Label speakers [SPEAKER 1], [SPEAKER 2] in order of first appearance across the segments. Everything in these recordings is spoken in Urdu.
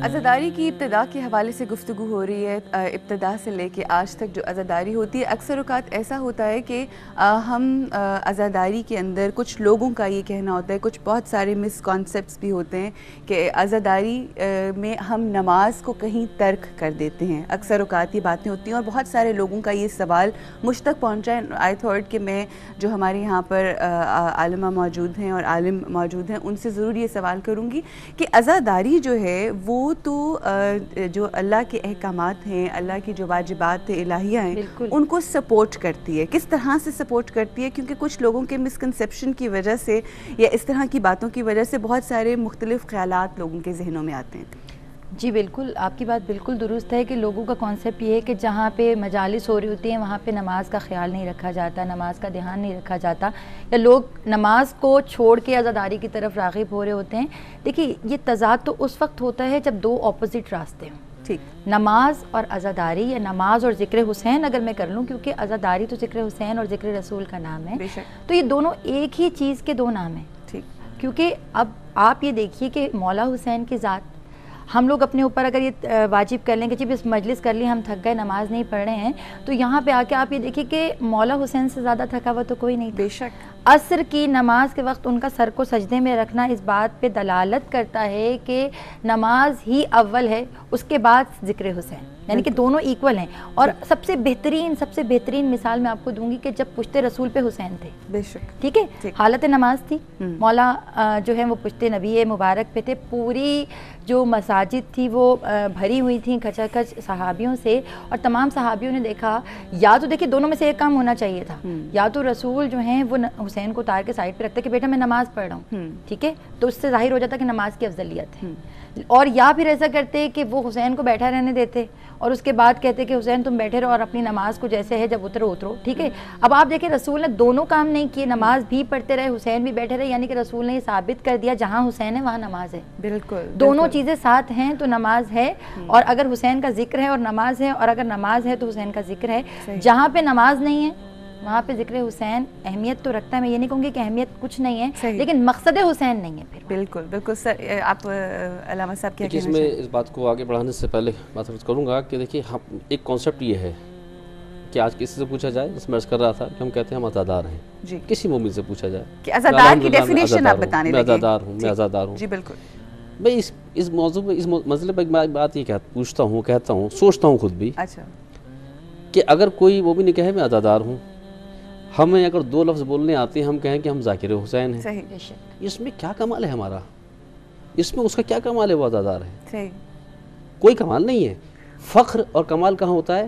[SPEAKER 1] عزاداری کی ابتدا کے حوالے سے گفتگو ہو رہی ہے۔ ابتدا سے لے کے آج تک جو عزاداری ہوتی ہے، اکثر اوقات ایسا ہوتا ہے کہ ہم عزاداری کے اندر کچھ لوگوں کا یہ کہنا ہوتا ہے، کچھ بہت سارے مس کانسیپٹس بھی ہوتے ہیں کہ عزاداری میں ہم نماز کو کہیں ترک کر دیتے ہیں۔ اکثر اوقات یہ باتیں ہوتی ہیں اور بہت سارے لوگوں کا یہ سوال مجھ تک پہنچا ہے۔ آئی تھاٹ کہ میں جو ہمارے یہاں پر عالمہ موجود ہیں اور عالم موجود ہیں ان سے ضرور یہ سوال کروں گی کہ عزاداری جو ہے وہ تو جو اللہ کے احکامات ہیں، اللہ کی جو واجبات الہیہ ہیں ان کو سپورٹ کرتی ہے۔ کس طرح سے سپورٹ کرتی ہے؟ کیونکہ کچھ لوگوں کے مسکنسیپشن کی وجہ سے یا اس طرح کی باتوں کی وجہ سے بہت سارے مختلف خیالات لوگوں کے ذہنوں میں آتے ہیں۔
[SPEAKER 2] جی بالکل، آپ کی بات بالکل درست ہے کہ لوگوں کا کانسیپٹ یہ ہے کہ جہاں پہ مجالس ہو رہی ہوتی ہیں وہاں پہ نماز کا خیال نہیں رکھا جاتا، نماز کا دھیان نہیں رکھا جاتا، یا لوگ نماز کو چھوڑ کے عزاداری کی طرف راغب ہو رہے ہوتے ہیں۔ دیکھیے یہ تضاد تو اس وقت ہوتا ہے جب دو اپوزٹ راستے ہوں، ٹھیک، نماز اور عزاداری، یا نماز اور ذکر حسین اگر میں کر لوں، کیونکہ عزاداری تو ذکر حسین اور ذکر رسول کا نام ہے، تو یہ دونوں ایک ہی چیز کے دو نام ہیں، ٹھیک، کیونکہ اب آپ یہ دیکھیے کہ مولا حسین کی ذات، ہم لوگ اپنے اوپر اگر یہ واجب کر لیں کہ جی بس مجلس کر لی، ہم تھک گئے، نماز نہیں پڑھ رہے ہیں، تو یہاں پہ آ کے آپ یہ دیکھیے کہ مولا حسین سے زیادہ تھکا ہوا تو کوئی نہیں تھا۔
[SPEAKER 1] بے شک
[SPEAKER 2] عصر کی نماز کے وقت ان کا سر کو سجدے میں رکھنا اس بات پہ دلالت کرتا ہے کہ نماز ہی اول ہے، اس کے بعد ذکر حسین، یعنی کہ دونوں ایکول ہیں۔ اور سب سے بہترین مثال میں آپ کو دوں گی کہ جب پشت رسول پہ حسین تھے،
[SPEAKER 1] بے شک،
[SPEAKER 2] ٹھیک ہے، حالت نماز تھی، مولا جو ہے وہ پشت نبی مبارک پہ تھے، پوری جو مساجد تھی وہ بھری ہوئی تھیں کھچا کھچ صحابیوں سے، اور تمام صحابیوں نے دیکھا، یا تو دیکھیے دونوں میں سے ایک کام ہونا چاہیے تھا، یا تو رسول جو ہیں وہ حسین کو اتار کے سائڈ پہ رکھتے کہ بیٹا میں نماز پڑھ رہا ہوں، ٹھیک ہے، تو اس سے ظاہر ہو جاتا کہ نماز کی افضلیت ہے، اور یا پھر ایسا کرتے کہ وہ حسین کو بیٹھا رہنے دیتے اور اس کے بعد کہتے کہ حسین تم بیٹھے رہو اور اپنی نماز کو جیسے ہے جب اترو، ٹھیک ہے۔ اب آپ دیکھیں رسول نے دونوں کام نہیں کیے، نماز بھی پڑھتے رہے، حسین بھی بیٹھے رہے، یعنی کہ رسول نے یہ ثابت کر دیا جہاں حسین ہے وہاں نماز ہے،
[SPEAKER 1] بالکل،
[SPEAKER 2] دونوں چیزیں ساتھ ہیں تو نماز ہے، اور اگر حسین کا ذکر ہے اور نماز ہے، اور اگر نماز ہے تو حسین کا ذکر ہے، جہاں پہ نماز نہیں ہے وہاں پہ ذکر حسین اہمیت تو رکھتا ہے، میں یہ نہیں کہوں گی کہ اہمیت کچھ نہیں ہے، لیکن مقصد حسین نہیں ہے پھر۔
[SPEAKER 1] بالکل بالکل سر، آپ علامہ صاحب کیا کہنا
[SPEAKER 3] چاہتے ہیں؟ میں اس بات کو آگے بڑھانے سے پہلے بات کروں گا کہ دیکھیے ایک کانسیپٹ یہ ہے کہ آج کسی سے پوچھا جائے، جس میں عرض کر رہا تھا کہ ہم کہتے ہیں ہم عزادار ہیں، جی، کسی مومن سے پوچھا جائے کہ
[SPEAKER 1] عزادار کی ڈیفینیشن آپ بتانے لگے،
[SPEAKER 3] میں عزادار ہوں،
[SPEAKER 1] جی بالکل،
[SPEAKER 3] میں اس موضوع میں، اس مسئلے پہ ایک بات یہ پوچھتا ہوں، کہتا ہوں، سوچتا ہوں خود بھی،
[SPEAKER 1] اچھا،
[SPEAKER 3] کہ اگر کوئی مومن نے کہے میں عزادار ہوں، ہمیں اگر دو لفظ بولنے آتے ہیں، ہم کہیں کہ ہم ذاکر حسین ہیں،
[SPEAKER 1] صحیح،
[SPEAKER 3] اس میں کیا کمال ہے ہمارا؟ اس میں اس کا کیا کمال ہے؟ وہ عزادار ہے،
[SPEAKER 1] صحیح،
[SPEAKER 3] کوئی کمال نہیں ہے۔ فخر اور کمال کہاں ہوتا ہے؟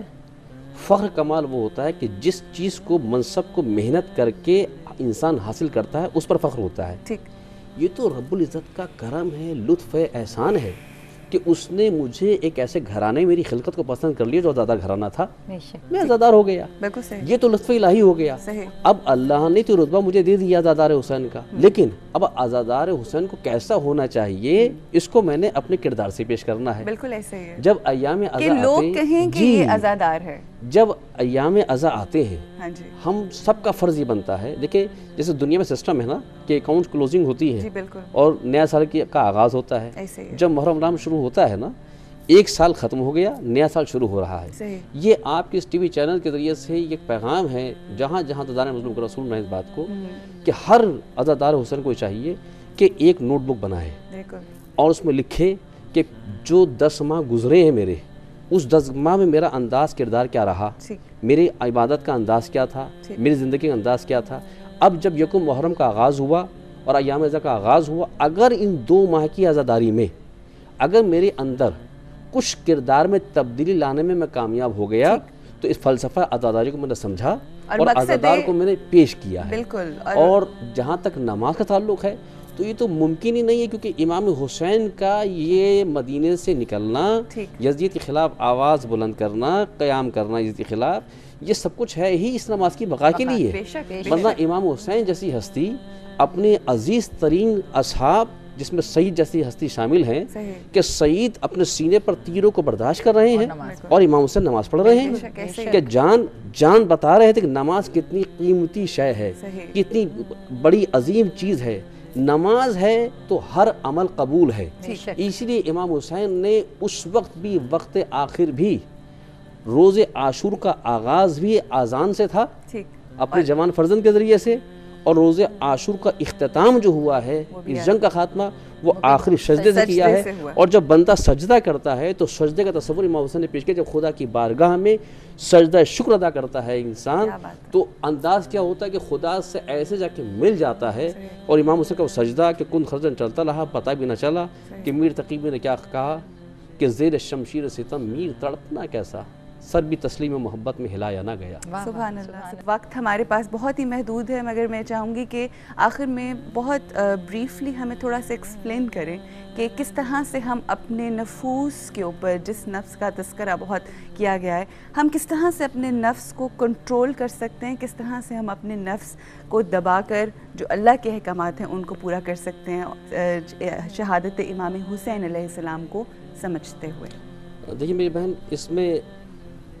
[SPEAKER 3] فخر کمال وہ ہوتا ہے کہ جس چیز کو، منصب کو محنت کر کے انسان حاصل کرتا ہے اس پر فخر ہوتا ہے، ٹھیک، یہ تو رب العزت کا کرم ہے، لطف ہے، احسان ہے کہ اس نے مجھے ایک ایسے گھرانے، میری خلقت کو پسند کر لیا جو عزادار گھرانہ تھا، میں عزادار ہو گیا، یہ تو لطف الہی ہو گیا۔ اب اللہ نے تو رتبہ مجھے دے دیا عزادار حسین کا، لیکن اب عزادار حسین کو کیسا ہونا چاہیے اس کو میں نے اپنے کردار سے پیش کرنا ہے۔
[SPEAKER 1] بالکل ایسے ہی ہے،
[SPEAKER 3] جب ایام عزا آتے ہیں،
[SPEAKER 1] لوگ کہیں کہ یہ عزادار ہے،
[SPEAKER 3] جب ایام عزا آتے ہیں، ہم سب کا فرض یہ بنتا ہے، دیکھیں جیسے دنیا میں سسٹم ہے نا کہ اکاؤنٹ کلوزنگ ہوتی ہے اور نیا سال کا آغاز ہوتا ہے، جب محرم رمضان شروع ہوتا ہے نا، ایک سال ختم ہو گیا، نیا سال شروع ہو رہا ہے۔ یہ آپ کے اس ٹی وی چینل کے ذریعے سے یہ پیغام ہے جہاں جہاں عزادار مظلوم کا رسول نے اس بات کو کہ ہر عزادار حسین کو چاہیے کہ ایک نوٹ بک بنائے اور اس میں لکھے کہ جو 10 ماہ گزرے ہیں میرے، اس 10 ماہ میں میرا انداز کردار کیا رہا، میری عبادت کا انداز کیا تھا، میری زندگی کا انداز کیا تھا۔ اب جب یکم محرم کا آغاز ہوا اور ایام عزا کا آغاز ہوا، اگر ان 2 ماہ کی عزاداری میں اگر میرے اندر کچھ کردار میں تبدیلی لانے میں کامیاب ہو گیا تو اس فلسفہ عزاداری کو میں نے سمجھا اور عزادار کو میں نے پیش کیا ہے۔ اور جہاں تک نماز کا تعلق ہے تو یہ تو ممکن ہی نہیں ہے، کیونکہ امام حسین کا یہ مدینے سے نکلنا، یزید کے خلاف آواز بلند کرنا، قیام کرنا یزید کے خلاف، یہ سب کچھ ہے ہی اس نماز کی بقا کے لیے، ورنہ امام حسین جیسی ہستی اپنے عزیز ترین اصحاب جس میں سعید جیسی ہستی شامل ہیں کہ سعید اپنے سینے پر تیروں کو برداشت کر رہے ہیں اور امام حسین نماز پڑھ رہے ہیں، کہ جان بتا رہے تھے کہ نماز کتنی قیمتی شے ہے، کتنی بڑی عظیم چیز ہے، نماز ہے تو ہر عمل قبول ہے. اسی لیے امام حسین نے اس وقت بھی وقت آخر بھی روز عاشور کا آغاز بھی اذان سے تھا اپنے جوان فرزند کے ذریعے سے, اور روز عاشور کا اختتام جو ہوا ہے اس جنگ کا خاتمہ وہ آخری سجدے سے کیا ہے. اور جب بندہ سجدہ کرتا ہے تو سجدے کا تصور امام حسین نے پیش کیا, جب خدا کی بارگاہ میں سجدہ شکر ادا کرتا ہے انسان تو انداز کیا ہوتا ہے کہ خدا سے ایسے جا کے مل جاتا ہے. اور امام حسین کا وہ سجدہ کہ کن خرجن چلتا رہا پتہ بھی نہ چلا کہ میر تقی نے کیا کہا کہ زیر شمشیر ستم میر تڑپنا کیسا, سر بھی تسلیم محبت میں ہلایا نہ گیا.
[SPEAKER 1] سبحان اللہ. وقت ہمارے پاس بہت ہی محدود ہے, مگر میں چاہوں گی کہ آخر میں بہت بریفلی ہمیں تھوڑا سا ایکسپلین کریں کہ کس طرح سے ہم اپنے نفوس کے اوپر, جس نفس کا تذکرہ بہت کیا گیا ہے, ہم کس طرح سے اپنے نفس کو کنٹرول کر سکتے ہیں, کس طرح سے ہم اپنے نفس کو دبا کر جو اللہ کے احکامات ہیں ان کو پورا کر سکتے ہیں شہادت امام حسین علیہ السلام کو سمجھتے ہوئے.
[SPEAKER 3] دیکھیے میری بہن, اس میں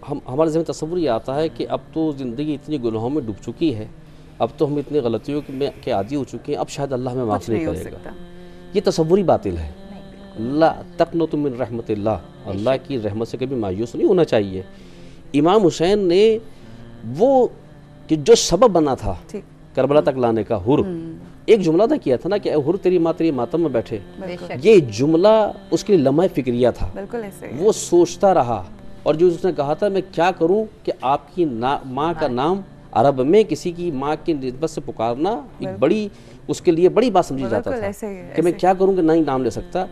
[SPEAKER 3] ہمارے ذہن تصور یہ آتا ہے کہ اب تو زندگی اتنی گناہوں میں ڈوب چکی ہے, اب تو ہم اتنی غلطیوں کے عادی ہو چکے ہیں, اب شاید اللہ ہمیں معاف نہیں کرے گا. یہ تصوری باطل ہے. لا تقنطوا من رحمت اللہ, اللہ کی رحمت سے کبھی مایوس نہیں ہونا چاہیے. امام حسین نے وہ کہ جو سبب بنا تھا کربلا تک لانے کا, حر ایک جملہ تھا کیا تھا نا کہ اے حر تیری ماں تیری ماتم میں بیٹھے, یہ جملہ اس کے لیے لمحہ فکریہ تھا. وہ سوچتا رہا, اور جو اس نے کہا تھا میں کیا کروں کہ آپ کی ماں کا نام عرب میں کسی کی ماں کی نسبت سے پکارنا ایک بڑی اس کے لیے بڑی بات سمجھی جاتا تھا کہ میں کیا کروں کہ نہ ہی نام لے سکتا.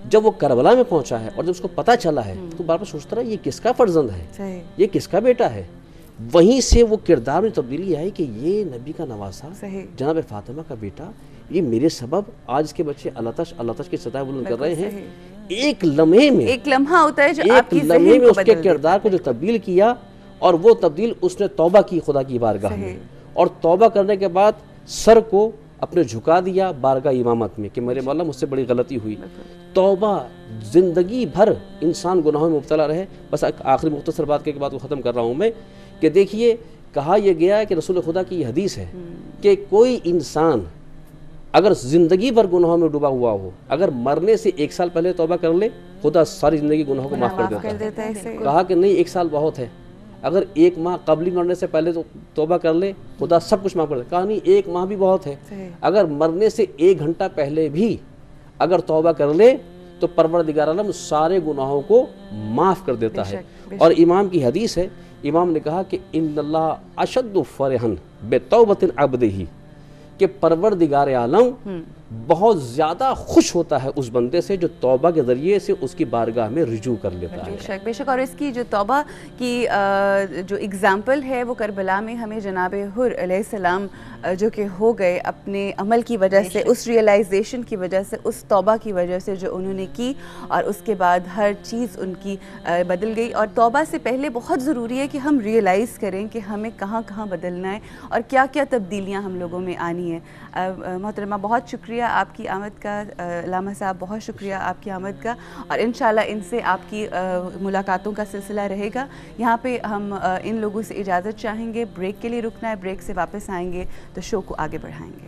[SPEAKER 3] جب وہ کربلا میں پہنچا ہے اور جب اس کو پتہ چلا ہے تو بار بار سوچتا رہا یہ کس کا فرزند ہے, یہ کس کا بیٹا ہے. وہیں سے وہ کردار میں تبدیلی آئی کہ یہ نبی کا نواسا جناب فاطمہ کا بیٹا, یہ میرے سبب آج اس کے بچے اللہ تش کی سطح بلند کر رہے ہیں. ایک لمحے میں, ایک لمحہ ہوتا ہے جو آپ کی ذہن کو بدل دیتا ہے. اس کے کردار کو جو تبدیل کیا, اور وہ تبدیل اس نے توبہ کی خدا کی بارگاہ میں, اور توبہ کرنے کے بعد سر کو اپنے جھکا دیا بارگاہ امامت میں کہ میرے مولا مجھ سے بڑی غلطی ہوئی. توبہ, زندگی بھر انسان گناہوں میں مبتلا رہے. بس آخری مختصر بات کے بعد کو ختم کر رہا ہوں میں کہ دیکھیے کہا یہ گیا ہے کہ رسول خدا کی یہ حدیث ہے کہ کوئی انسان اگر زندگی بھر گناہوں میں ڈوبا ہوا ہو, اگر مرنے سے 1 سال پہلے توبہ کر لے خدا ساری زندگی گناہوں کو معاف کر دیتا ہے. کہا کہ نہیں 1 سال بہت ہے, اگر 1 ماہ قبلی مرنے سے پہلے توبہ کر لے خدا سب کچھ معاف کر دیتا ہے. کہا نہیں 1 ماہ بھی بہت ہے, اگر مرنے سے 1 گھنٹہ پہلے بھی اگر توبہ کر لے تو پروردگار عالم سارے گناہوں کو معاف کر دیتا ہے. اور امام کی حدیث ہے, امام نے کہا کہ ان اللہ اشد فرحن بتوبۃ عبدہ, کہ پروردگار عالم بہت زیادہ خوش ہوتا ہے اس بندے سے جو توبہ کے ذریعے سے اس کی بارگاہ میں رجوع کر لیتا ہے.
[SPEAKER 1] بے شک. اور اس کی جو توبہ کی جو اگزامپل ہے وہ کربلا میں ہمیں جناب حر علیہ السلام جو کہ ہو گئے اپنے عمل کی وجہ سے, اس ریئلائزیشن کی وجہ سے, اس توبہ کی وجہ سے جو انہوں نے کی, اور اس کے بعد ہر چیز ان کی بدل گئی. اور توبہ سے پہلے بہت ضروری ہے کہ ہم ریئلائز کریں کہ ہمیں کہاں کہاں بدلنا ہے اور کیا کیا تبدیلیاں ہم لوگوں میں آنی ہیں. محترمہ بہت شکریہ آپ کی آمد کا, علامہ صاحب بہت شکریہ آپ کی آمد کا, اور انشاءاللہ ان سے آپ کی ملاقاتوں کا سلسلہ رہے گا. یہاں پہ ہم ان لوگوں سے اجازت چاہیں گے, بریک کے لیے رکنا ہے, بریک سے واپس آئیں گے تو شو کو آگے بڑھائیں گے.